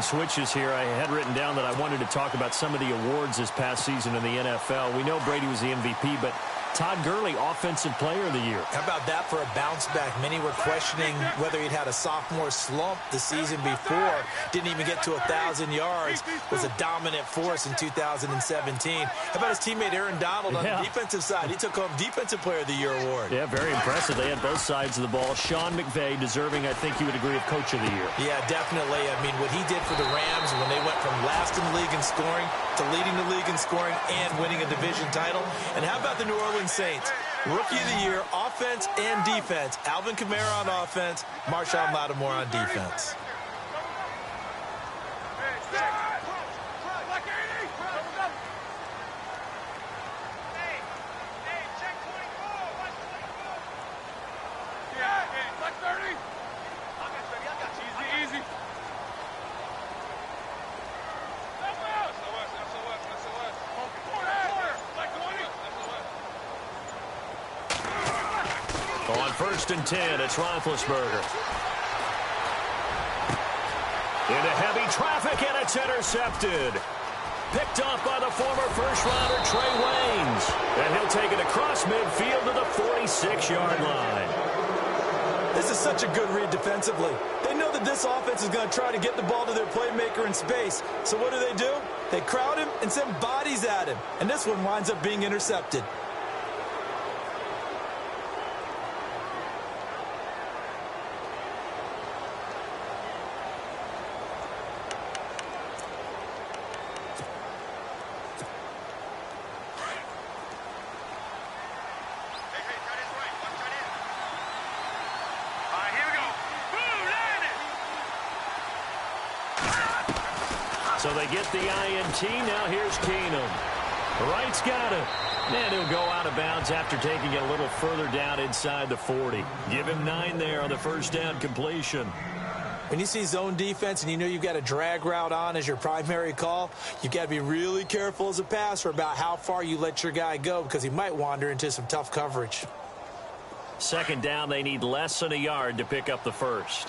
switches here. I had written down that I wanted to talk about some of the awards this past season in the NFL. We know Brady was the MVP, but Todd Gurley, Offensive Player of the Year. How about that for a bounce back? Many were questioning whether he'd had a sophomore slump the season before. Didn't even get to 1,000 yards. Was a dominant force in 2017. How about his teammate Aaron Donald on the defensive side? He took home Defensive Player of the Year award. Yeah, very impressive. They had both sides of the ball. Sean McVay deserving, I think you would agree, of Coach of the Year. Yeah, definitely. I mean, what he did for the Rams when they went from last in the league in scoring to leading the league in scoring and winning a division title. And how about the New Orleans Saints? Rookie of the Year, offense and defense. Alvin Kamara on offense, Marshawn Lattimore on defense. On 1st and 10, it's Roethlisberger. Into heavy traffic, and it's intercepted. Picked off by the former first-rounder Trey Waynes. And he'll take it across midfield to the 46-yard line. This is such a good read defensively. They know that this offense is going to try to get the ball to their playmaker in space. So what do? They crowd him and send bodies at him. And this one winds up being intercepted. So they get the INT. Now here's Keenum. Wright's got it. And he'll go out of bounds after taking it a little further down inside the 40. Give him 9 there on the first down completion. When you see zone defense and you know you've got a drag route on as your primary call, you've got to be really careful as a passer about how far you let your guy go because he might wander into some tough coverage. 2nd down, they need less than a yard to pick up the first.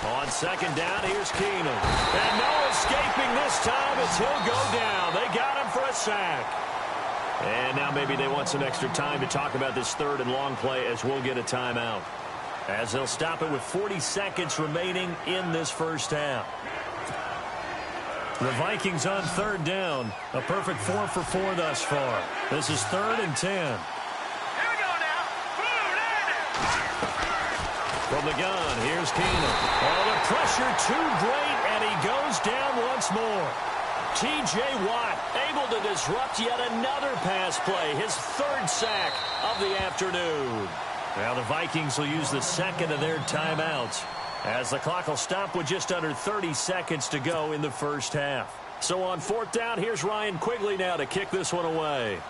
On 2nd down, here's Keenum. And no escaping this time as he'll go down. They got him for a sack. And now maybe they want some extra time to talk about this 3rd and long play as we'll get a timeout. As they'll stop it with 40 seconds remaining in this first half. The Vikings on 3rd down. A perfect 4 for 4 thus far. This is 3rd and 10. From the gun, here's Keenum. Oh, the pressure too great, and he goes down once more. T.J. Watt able to disrupt yet another pass play, his 3rd sack of the afternoon. Now the Vikings will use the 2nd of their timeouts as the clock will stop with just under 30 seconds to go in the first half. So on 4th down, here's Ryan Quigley now to kick this one away.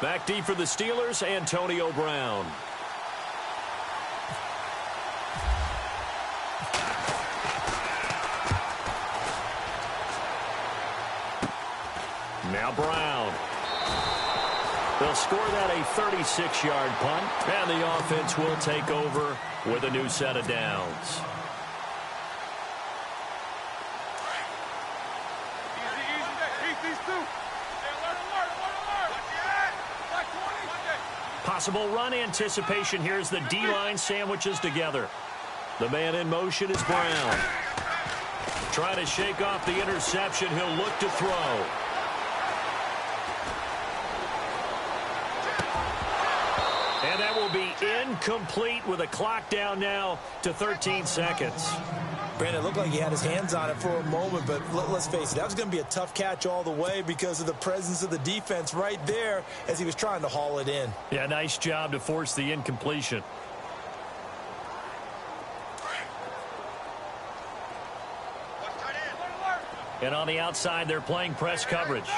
Back deep for the Steelers, Antonio Brown. Now Brown. They'll score that a 36-yard punt, and the offense will take over with a new set of downs. Possible run anticipation here as the D-line sandwiches together. The man in motion is Brown. Trying to shake off the interception. He'll look to throw. And that will be incomplete with a clock down now to 13 seconds. Brandon, it looked like he had his hands on it for a moment, but let's face it, that was going to be a tough catch all the way because of the presence of the defense right there as he was trying to haul it in. Yeah, nice job to force the incompletion. And on the outside, they're playing press coverage.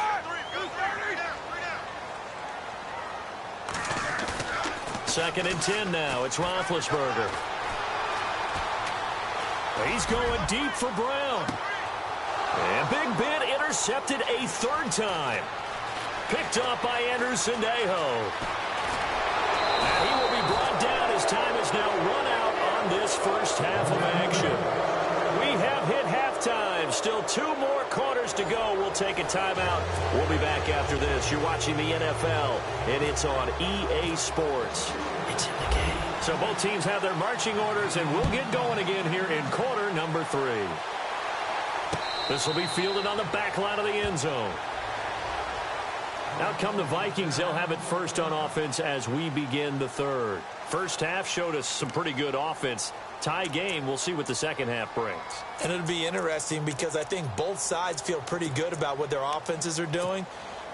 Second and 10 now. It's Roethlisberger. He's going deep for Brown. And Big Ben intercepted a 3rd time. Picked up by Anderson-Dejo. And he will be brought down. His time is now run out on this first half of action. We have hit halftime. Still 2 more quarters to go. We'll take a timeout. We'll be back after this. You're watching the NFL, and it's on EA Sports. It's in the game. So both teams have their marching orders, and we'll get going again here in quarter number 3. This will be fielded on the back line of the end zone. Out come the Vikings. They'll have it first on offense as we begin the third. First half showed us some pretty good offense. Tie game. We'll see what the second half brings. And it'll be interesting because I think both sides feel pretty good about what their offenses are doing.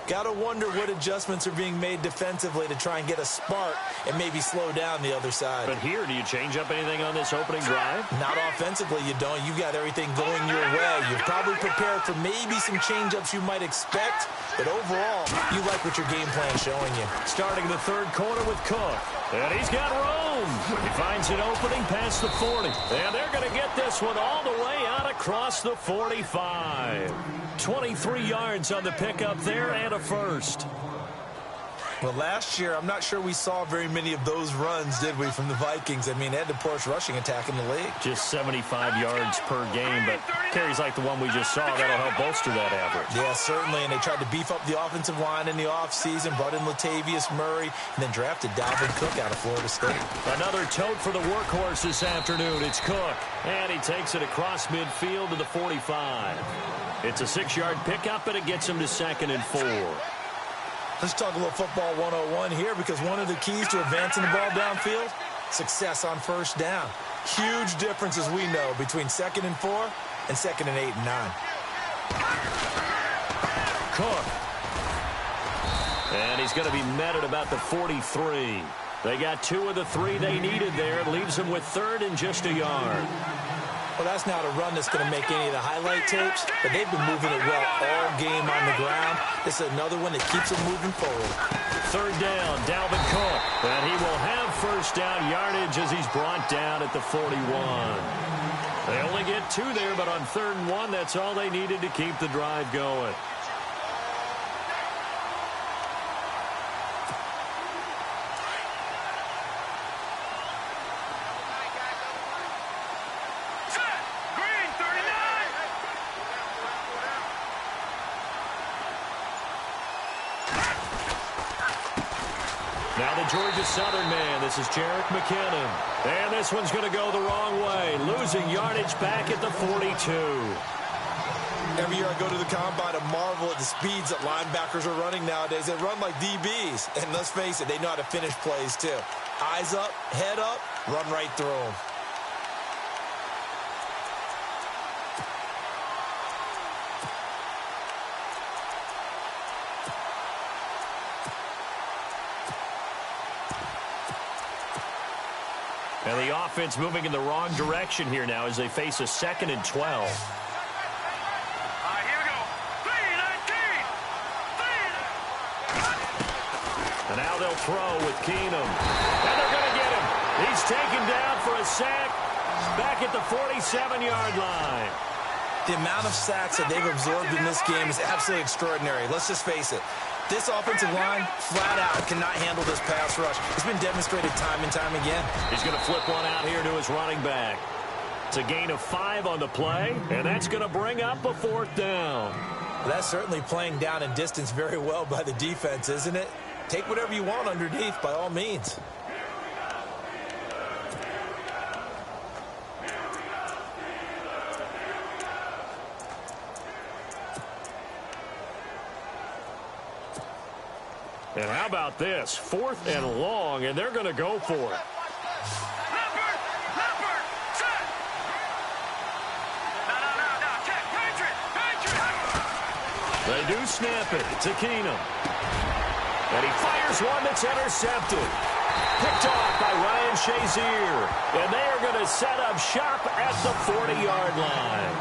Got to wonder what adjustments are being made defensively to try and get a spark and maybe slow down the other side. But here, do you change up anything on this opening drive? Not offensively, you don't. You got everything going your way. You're probably prepared for maybe some change-ups you might expect, but overall, you like what your game plan is showing you. Starting the third quarter with Cook. And he's got room. He finds an opening past the 40. And they're going to get this one all the way out across the 45. 23 yards on the pickup there and a first. Well, last year, I'm not sure we saw very many of those runs, did we, from the Vikings? I mean, they had the poorest rushing attack in the league. Just 75 yards per game, but carries like the one we just saw, that'll help bolster that average. Yeah, certainly, and they tried to beef up the offensive line in the offseason, brought in Latavius Murray, and then drafted Dalvin Cook out of Florida State. Another tote for the workhorse this afternoon. It's Cook, and he takes it across midfield to the 45. It's a 6-yard pickup, and it gets him to 2nd and 4. Let's talk a little football 101 here, because one of the keys to advancing the ball downfield, success on first down. Huge difference, as we know, between 2nd and 4 and 2nd and 8 and 9. Cook. And he's going to be met at about the 43. They got 2 of the 3 they needed there. It leaves them with 3rd and just a yard. Well, that's not a run that's going to make any of the highlight tapes, but they've been moving it well all game on the ground. This is another one that keeps them moving forward. 3rd down, Dalvin Cook. And he will have first down yardage as he's brought down at the 41. They only get 2 there, but on 3rd and 1, that's all they needed to keep the drive going. Now the Georgia Southern man. This is Jerick McKinnon. And this one's going to go the wrong way. Losing yardage back at the 42. Every year I go to the combine and marvel at the speeds that linebackers are running nowadays. They run like DBs. And let's face it, they know how to finish plays too. Eyes up, head up, run right through them. And the offense moving in the wrong direction here now as they face a 2nd and 12. Here we go. 3-19. And now they'll throw with Keenum. And they're going to get him. He's taken down for a sack back at the 47-yard line. The amount of sacks that they've absorbed in this game is absolutely extraordinary. Let's just face it. This offensive line, flat out, cannot handle this pass rush. It's been demonstrated time and time again. He's going to flip one out here to his running back. It's a gain of 5 on the play, and that's going to bring up a 4th down. Well, that's certainly playing down and distance very well by the defense, isn't it? Take whatever you want underneath, by all means. And how about this? 4th and long, and they're going to go for it. Leopard, set. No, check, Patriot. They do snap it. It's a Keenum. And he fires one that's intercepted. Picked off by Ryan Shazier. And they are going to set up shop at the 40-yard line.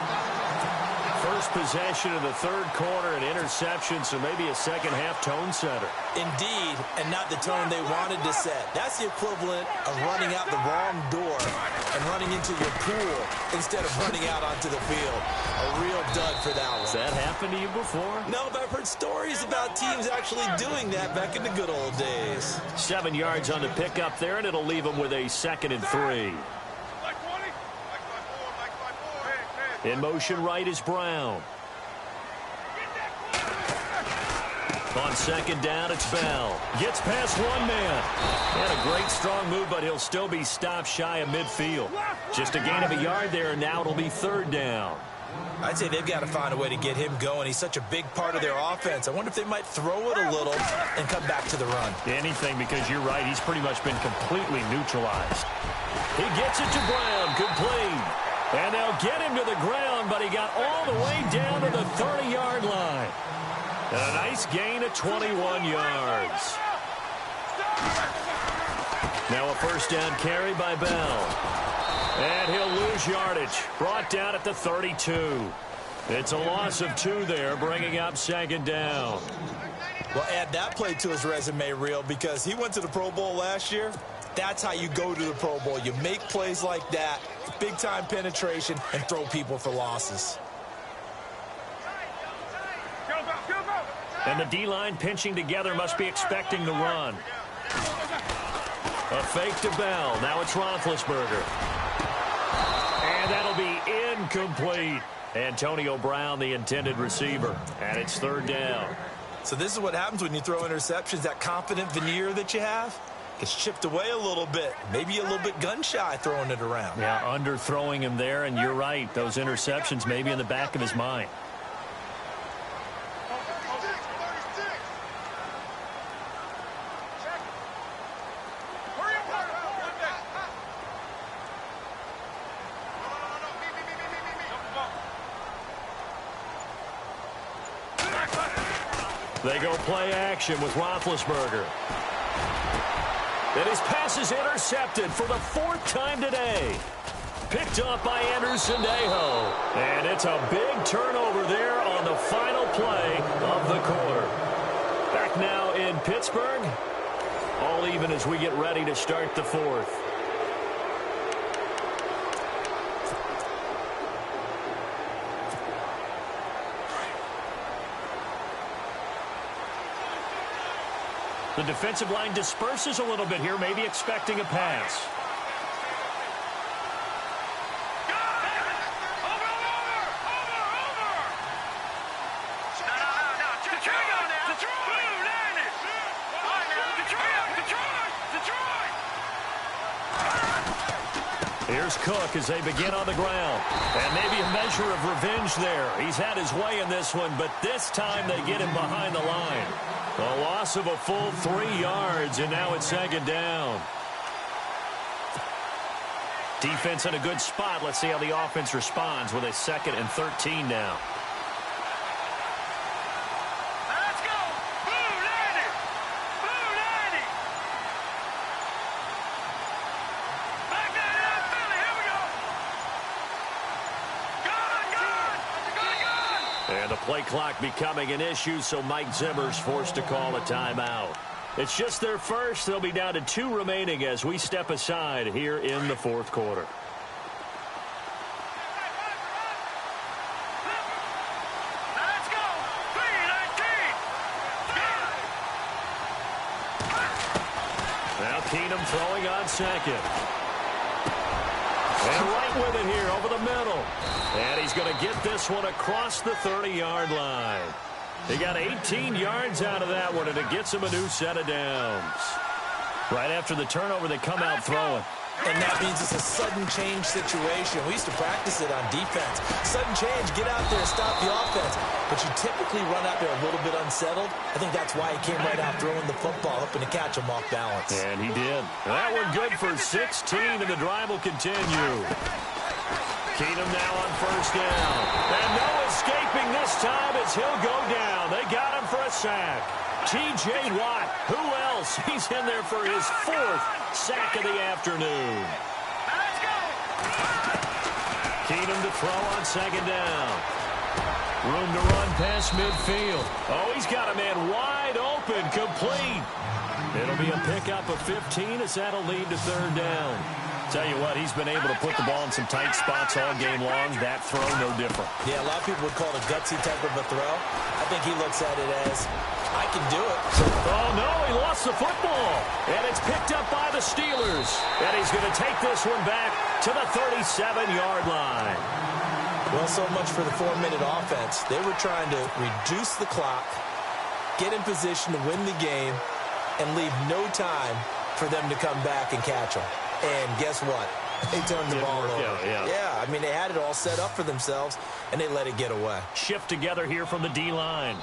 First possession of the third quarter, an interception, so maybe a second-half tone setter. Indeed, and not the tone they wanted to set. That's the equivalent of running out the wrong door and running into your pool instead of running out onto the field. A real dud for that one. Has that happened to you before? No, but I've heard stories about teams actually doing that back in the good old days. 7 yards on the pickup there, and it'll leave them with a 2nd and 3. In motion right is Brown. On 2nd down, it's Bell. Gets past one man. And a great strong move, but he'll still be stopped shy of midfield. Just a gain of a yard there, and now it'll be 3rd down. I'd say they've got to find a way to get him going. He's such a big part of their offense. I wonder if they might throw it a little and come back to the run. Anything, because you're right. He's pretty much been completely neutralized. He gets it to Brown. Complete. And they'll get him to the ground, but he got all the way down to the 30-yard line. And a nice gain of 21 yards. Now a 1st down carry by Bell. And he'll lose yardage. Brought down at the 32. It's a loss of 2 there, bringing up 2nd down. Well, add that play to his resume reel because he went to the Pro Bowl last year. That's how you go to the Pro Bowl. You make plays like that, big-time penetration, and throw people for losses. And the D-line pinching together must be expecting the run. A fake to Bell. Now it's Roethlisberger. And that'll be incomplete. Antonio Brown, the intended receiver. And it's 3rd down. So this is what happens when you throw interceptions. That confident veneer that you have gets chipped away a little bit. Maybe a little bit gun-shy throwing it around. Yeah, underthrowing him there, and you're right. Those interceptions may be in the back of his mind. They go play action with Roethlisberger. And his pass is intercepted for the 4th time today. Picked up by Anderson-Dejo. And it's a big turnover there on the final play of the quarter. Back now in Pittsburgh. All even as we get ready to start the 4th. The defensive line disperses a little bit here, maybe expecting a pass. Here's Cook as they begin on the ground. And maybe a measure of revenge there. He's had his way in this one, but this time they get him behind the line. A loss of a full 3 yards, and now it's 2nd down. Defense in a good spot. Let's see how the offense responds with a 2nd and 13 now. Let's go! Boo, Lanny! Boo, Lanny! Back that up, Philly. Here we go! Good! And the play clock becoming an issue, so Mike Zimmer's forced to call a timeout. It's just their first. They'll be down to 2 remaining as we step aside here in the 4th quarter. Let's go! 3-19! Now Keenum throwing on 2nd. And right with it here over the middle. And he's going to get this one across the 30-yard line. He got 18 yards out of that one, and it gets him a new set of downs. Right after the turnover, they come out throwing. And that means it's a sudden change situation. We used to practice it on defense. Sudden change, get out there, stop the offense. But you typically run out there a little bit unsettled. I think that's why he came right out throwing the football, hoping to catch him off balance. And he did. That one good for 16, and the drive will continue. Keenum now on 1st down. And no escaping this time as he'll go down. They got him for a sack. T.J. Watt, who else? He's in there for his 4th sack of the afternoon. Let's go! Keenum to throw on 2nd down. Room to run past midfield. Oh, he's got a man wide open, complete. It'll be a pickup of 15 as that'll lead to third down. Tell you what, he's been able to put the ball in some tight spots all game long. That throw, no different. Yeah, a lot of people would call it a gutsy type of a throw. I think he looks at it as, I can do it. Oh, no, he lost the football. And it's picked up by the Steelers. And he's going to take this one back to the 37-yard line. Well, so much for the 4-minute offense. They were trying to reduce the clock, get in position to win the game, and leave no time for them to come back and catch them. And guess what? They turned the ball over. Yeah, I mean, they had it all set up for themselves, and they let it get away. Shift together here from the D-line.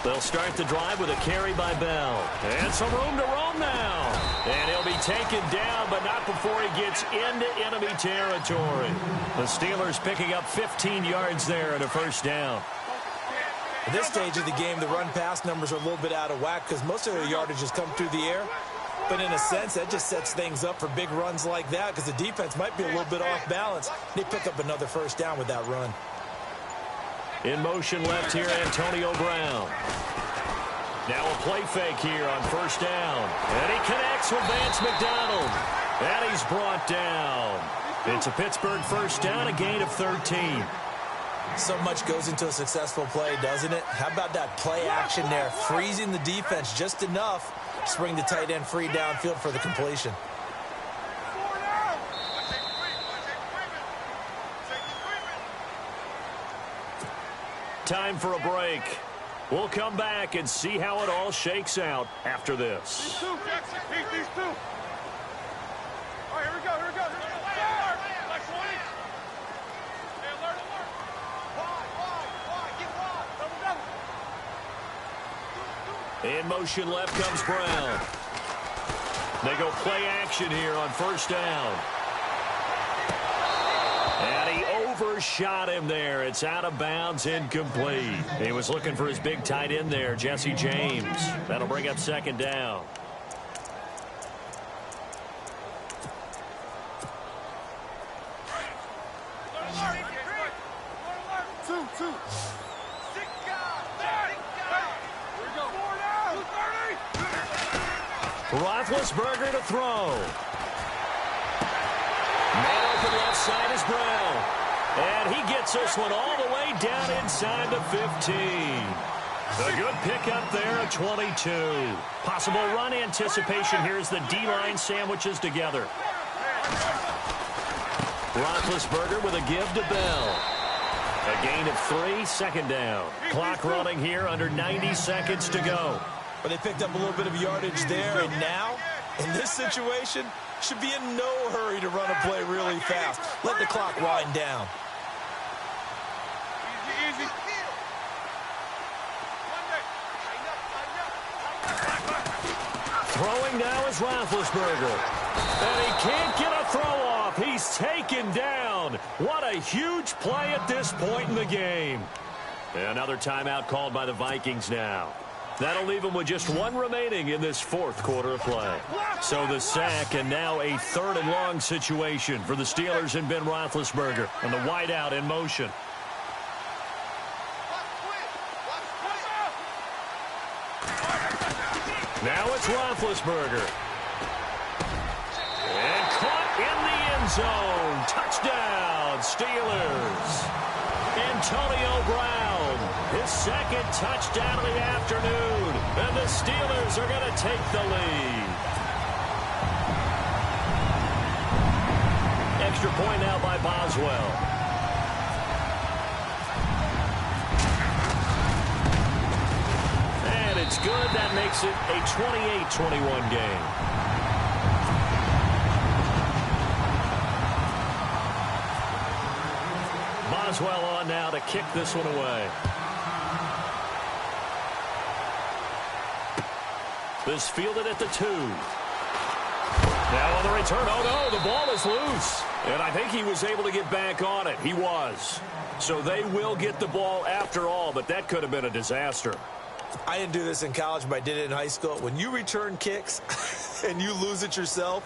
They'll start the drive with a carry by Bell. And some room to roam now. And he'll be taken down, but not before he gets into enemy territory. The Steelers picking up 15 yards there and a first down. At this stage of the game, the run-pass numbers are a little bit out of whack because most of their yardage has come through the air. But in a sense, that just sets things up for big runs like that because the defense might be a little bit off balance. They pick up another first down with that run. In motion left here, Antonio Brown. Now a play fake here on first down. And he connects with Vance McDonald. And he's brought down. It's a Pittsburgh first down, a gain of 13. So much goes into a successful play, doesn't it? How about that play action there? Freezing the defense just enough to bring the tight end free downfield for the completion. Time for a break. We'll come back and see how it all shakes out after this. These two, Jackson. These two. All right, here we go. Flex one. Hey, alert. Wide. Get wide. Double. In motion left comes Brown. They go play action here on first down. And he overshot him there. It's out of bounds, incomplete. He was looking for his big tight end there, Jesse James. That'll bring up second down. Two. Roethlisberger to throw. Man open left side is Brown. And he gets this one all the way down inside the 15. A good pickup there at 22. Possible run anticipation here as the D-line sandwiches together. Roethlisberger with a give to Bell. A gain of 3, second down. Clock running here, under 90 seconds to go. But they picked up a little bit of yardage there, and now, in this situation, should be in no hurry to run a play really fast. Let the clock wind down. Easy. Throwing now is Roethlisberger. And he can't get a throw off. He's taken down. What a huge play at this point in the game. Another timeout called by the Vikings now. That'll leave them with just one remaining in this fourth quarter of play. So the sack, and now a third and long situation for the Steelers and Ben Roethlisberger. And the wideout in motion. Now it's Roethlisberger. And caught in the end zone. Touchdown, Steelers. Antonio Brown, his second touchdown of the afternoon. And the Steelers are going to take the lead. Extra point now by Boswell. And it's good. That makes it a 28-21 game. Boswell on now to kick this one away. This fielded at the 2. Now on the return. Oh, no, the ball is loose. And I think he was able to get back on it. He was. So they will get the ball after all, but that could have been a disaster. I didn't do this in college, but I did it in high school. When you return kicks and you lose it yourself,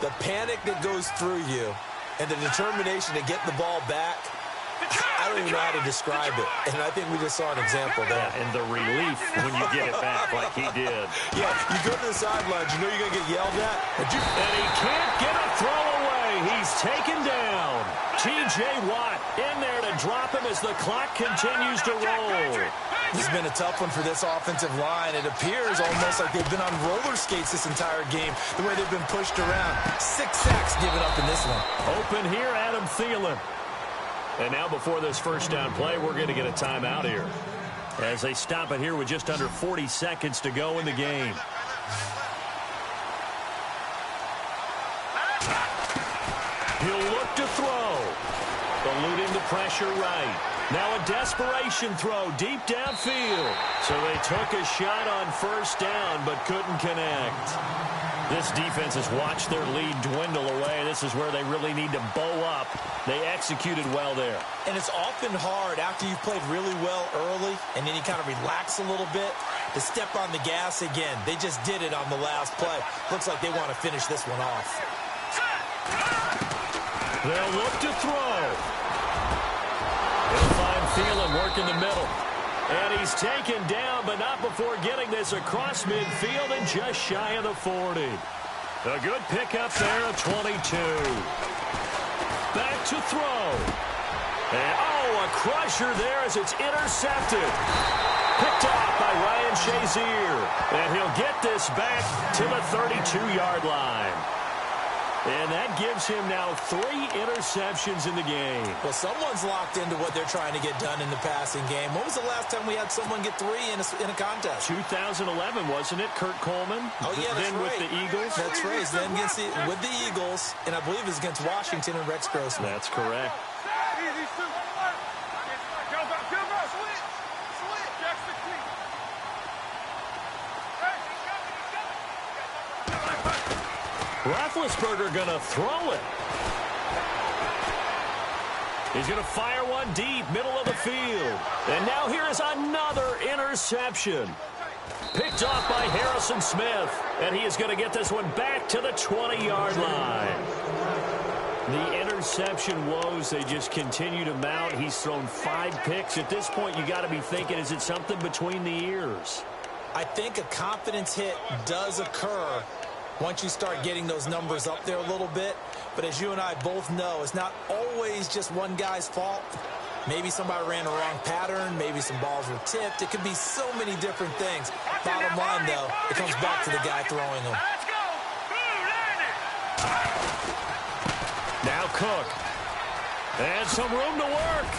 The panic that goes through you and the determination to get the ball back, I don't even know how to describe it. And I think we just saw an example there. Yeah, and the relief when you get it back like he did. Yeah, you go to the sidelines, you know you're going to get yelled at. And he can't get a throw away. He's taken down. T.J. Watt in there to drop him as the clock continues to roll. This has been a tough one for this offensive line. It appears almost like they've been on roller skates this entire game, the way they've been pushed around. 6 sacks given up in this one. Open here, Adam Thielen. And now before this first down play, we're going to get a timeout here as they stop it here with just under 40 seconds to go in the game. He'll look to throw. Eluding the pressure right. Now a desperation throw deep downfield. So they took a shot on first down but couldn't connect. This defense has watched their lead dwindle away. This is where they really need to bow up. They executed well there. And it's often hard after you've played really well early and then you kind of relax a little bit to step on the gas again. They just did it on the last play. Looks like they want to finish this one off. They'll look to throw. He'll find Thielen working the middle. And he's taken down, but not before getting this across midfield and just shy of the 40. A good pickup there of 22. Back to throw. And, a crusher there as it's intercepted. Picked off by Ryan Shazier. And he'll get this back to the 32-yard line. And that gives him now 3 interceptions in the game. Well, someone's locked into what they're trying to get done in the passing game. When was the last time we had someone get 3 in a contest? 2011, wasn't it? Kurt Coleman? Oh, yeah, that's then right. with the Eagles? That's right. Then with the Eagles, and I believe it was against Washington and Rex Grossman. That's correct. Roethlisberger going to throw it. He's going to fire one deep, middle of the field. And now here is another interception. Picked off by Harrison Smith. And he is going to get this one back to the 20-yard line. The interception woes, they just continue to mount. He's thrown 5 picks. At this point, you got to be thinking, is it something between the ears? I think a confidence hit does occur once you start getting those numbers up there a little bit. But as you and I both know, it's not always just one guy's fault. Maybe somebody ran the wrong pattern. Maybe some balls were tipped. It could be so many different things. Bottom line, though, it comes back to the guy throwing them. Now Cook. And some room to work.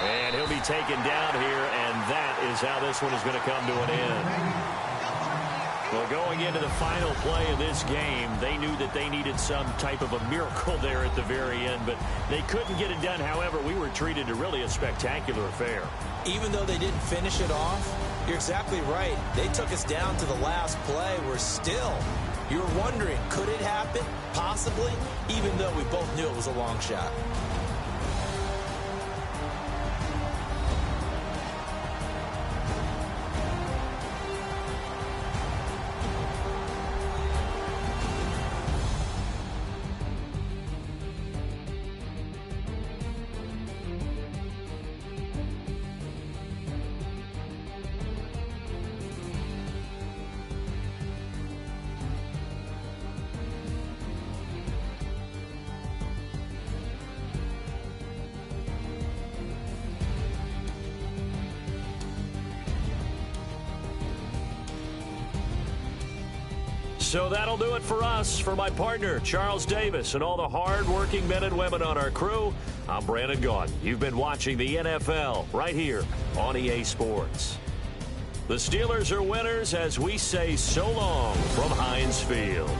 And he'll be taken down here, and that is how this one is going to come to an end. Well, going into the final play of this game, they knew that they needed some type of a miracle there at the very end, but they couldn't get it done. However, we were treated to really a spectacular affair. Even though they didn't finish it off, you're exactly right. They took us down to the last play. You're wondering, could it happen? Possibly, even though we both knew it was a long shot. So that'll do it for us. For my partner, Charles Davis, and all the hard-working men and women on our crew, I'm Brandon Gaudin. You've been watching the NFL right here on EA Sports. The Steelers are winners as we say so long from Heinz Field.